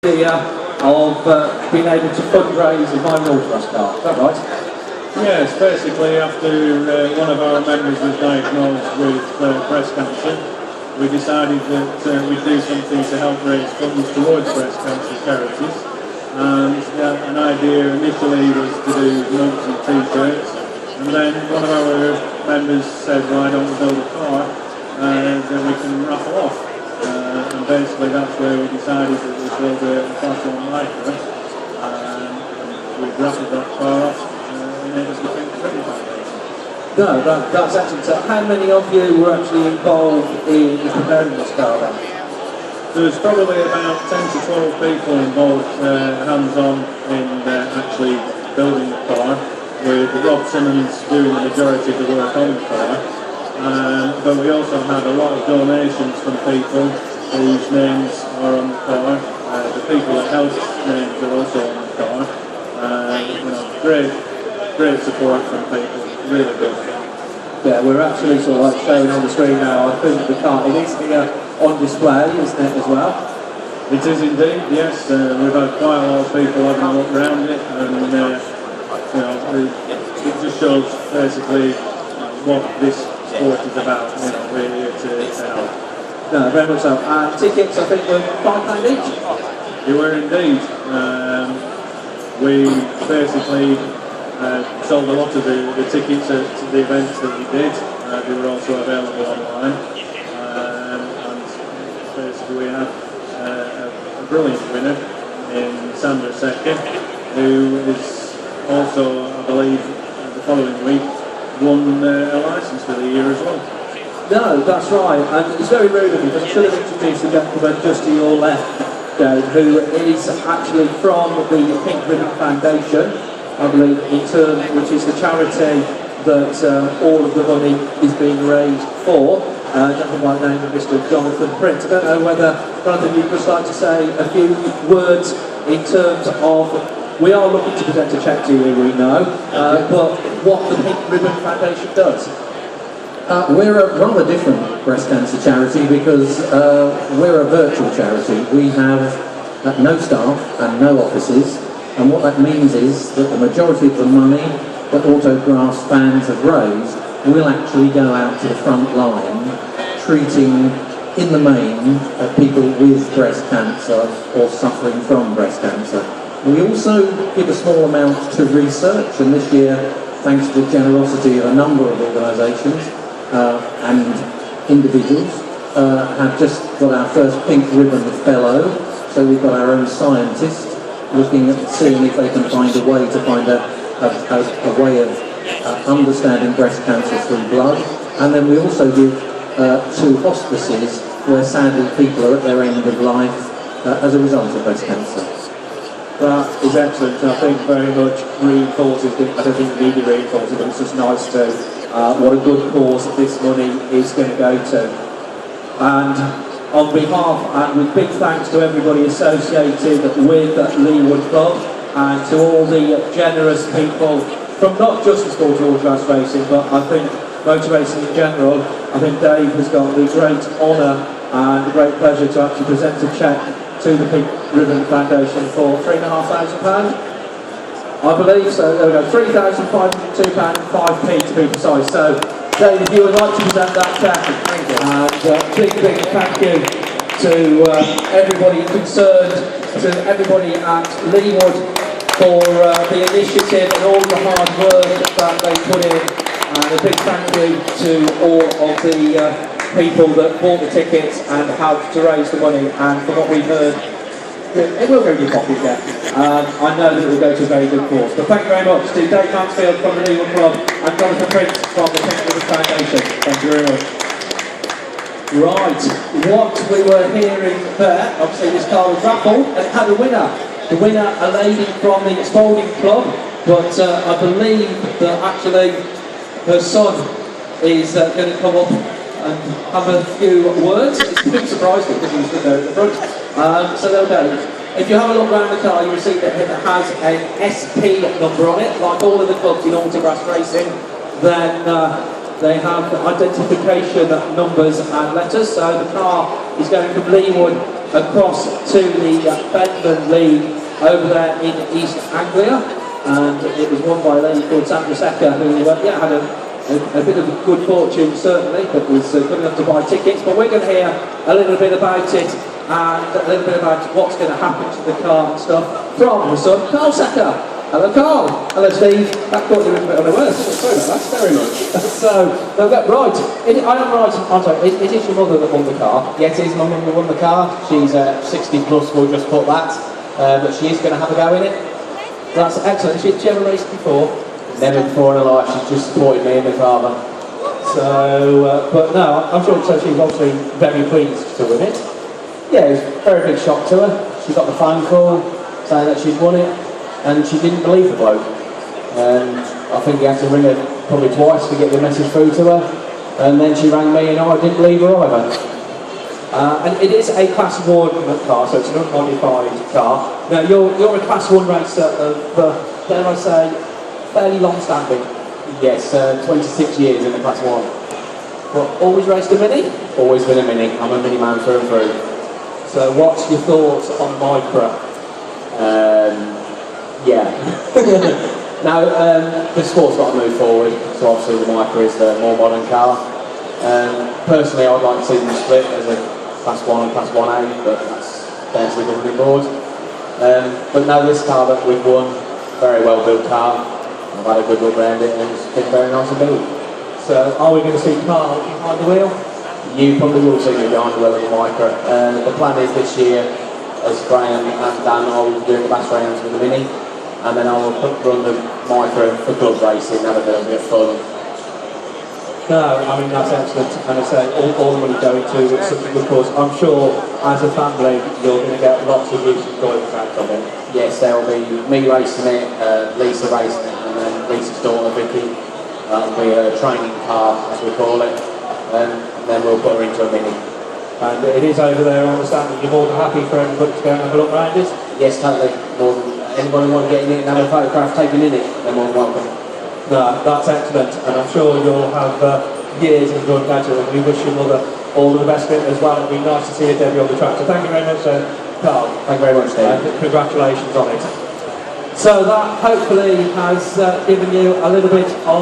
idea of being able to fundraise and buy an autograss card. Is that right? Yes, basically after one of our members was diagnosed with breast cancer, we decided that we'd do something to help raise funds towards breast cancer charities. And an idea initially was to do mugs and t-shirts, and then one of our members said, why don't we build a car that we can raffle off? And basically that's where we decided that we'd build a platform like that, and we've raffled that car off in it as the Pink Ribbon Foundation. No, that's excellent. So how many of you were actually involved in preparing this car then? There's probably about 10 to 12 people involved hands-on in actually building the car, with Rob Simmons doing the majority of the work on the car. But we also had a lot of donations from people whose names are on the car. The people that helped names are also on the car. Great support from people, really good. Yeah, we're actually sort of like showing on the screen now. I think the car, it is here on display, isn't it, as well? It is indeed, yes. We've had quite a lot of people having a look around it, and it just shows basically what this sport is about. We're here to help. No, very much so. And tickets, I think, were £5 each? They were indeed. We basically sold a lot of the tickets at the events that we did. They were also available online. And basically we had a brilliant winner in Carl Secker, who is also, I believe, the following week won a licence for the year as well. No, that's right, and it's very rude of me, but I should have introduced the gentleman just to your left, Dave, who is actually from the Pink Ribbon Foundation, I believe, which is the charity that all of the money is being raised for. A gentleman by the name of Mr. Jonathan Prince. I don't know whether, Jonathan, you'd just like to say a few words in terms of, we are looking to present a cheque to you, we know, but what the Pink Ribbon Foundation does. We're a rather different breast cancer charity because we're a virtual charity. We have no staff and no offices, and what that means is that the majority of the money that autograss fans have raised will actually go out to the front line, treating, in the main, people with breast cancer or suffering from breast cancer. We also give a small amount to research, and this year, thanks to the generosity of a number of organisations and individuals, have just got our first Pink Ribbon Fellow. So we've got our own scientist looking at seeing if they can find a way to find a way of understanding breast cancer through blood. And then we also give to hospices where sadly people are at their end of life as a result of breast cancer. That is excellent, and I think very much reinforces, I don't think we need to reinforce it, but it's just nice to what a good cause this money is going to go to. And on behalf, and with big thanks to everybody associated with Leewood Club, and to all the generous people from not just the sport of autograss racing, but I think motor racing in general, I think Dave has got the great honour and the great pleasure to actually present a cheque to the Pink Ribbon Foundation for £3,500, I believe. So there we go, £3,502.05 to be precise. So Dave, if you would like to present that cheque, and big thank you to everybody concerned, to everybody at Leewood for the initiative and all the hard work that they put in, and a big thank you to all of the people that bought the tickets and helped to raise the money. And from what we've heard, it will go in your pocket, yeah. I know that it will go to a very good cause. But thank you very much to Dave Mansfield from the Leewood Club and Jonathan Prince from the Pink Ribbon Foundation. Thank you very much. Right, what we were hearing there, obviously this car was raffled and it had a winner. The winner, a lady from the Spalding Club, but I believe that actually her son is going to come up and have a few words. It's a bit surprising because he was there at the front. So there we go. If you have a look around the car, you'll see that it has an SP number on it, like all of the clubs in autograss racing. Then they have identification numbers and letters. So the car is going from Leewood across to the Bedman League over there in East Anglia, and it was won by a lady called Carl Secker, who had a bit of good fortune certainly, but was good enough to buy tickets. But we're going to hear a little bit about it and a little bit about what's going to happen to the car and stuff from the son, Carl Secker. Hello, Carl. Hello, Steve. That caught you a little bit unawares. Sorry about that. Very much. So, right. I am right. I'm sorry. It is your mother that won the car. Yes, it is my mum that won the car. She's 60 plus, we'll just put that. But she is going to have a go in it. That's excellent. She ever raced before? Never before in her life. She's just supported me and my father. So, but no, I'm sure so she's obviously very pleased to win it. Yeah, it was a very big shock to her. She got the phone call saying that she'd won it, and she didn't believe the bloke. And I think he had to ring her probably twice to get the message through to her. And then she rang me and I didn't believe her either. And it is a Class 1 car, so it's an unmodified car. Now, you're a Class 1 racer of, dare I say, fairly long-standing. Yes, 26 years in the Class 1. Well, always raced a Mini? Always been a Mini. I'm a Mini man through and through. So what's your thoughts on Micra? Yeah. Now, the sport's got to move forward, so obviously the Micra is the more modern car. Personally, I'd like to see them split as a Class 1 and Class 1A, but that's down to the governing board. But no, this car that we've won, very well built car. I've had a good look around it and it's been very nice to build. So are we going to see Carl behind the wheel? You probably will see me behind the wheel of the Micra. The plan is this year, as Graham and Dan are doing the bash rounds with the Mini, and then I will run the Micra for club racing, have a little bit of fun. No, I mean that's excellent, and I say all the money going to something, of course. I'm sure as a family you're going to get lots of use and enjoyment out of it. Yes, there will be me racing it, Lisa racing it, and then Lisa's daughter Vicky. That'll be a training car, as we call it, and then we'll put her into a Mini. And it is over there, I understand that you're more than happy for everybody to go and have a look around it? Yes, totally. More than anybody want to get in it and have a photograph taken in it, they're more than welcome. No, that's excellent, and I'm sure you'll have years of enjoyment out of it, and we wish your mother all of the best of it as well. It'll be nice to see a Debbie on the track. So thank you very much, Carl. Thank you very much, Dave. Congratulations on it. So that hopefully has given you a little bit of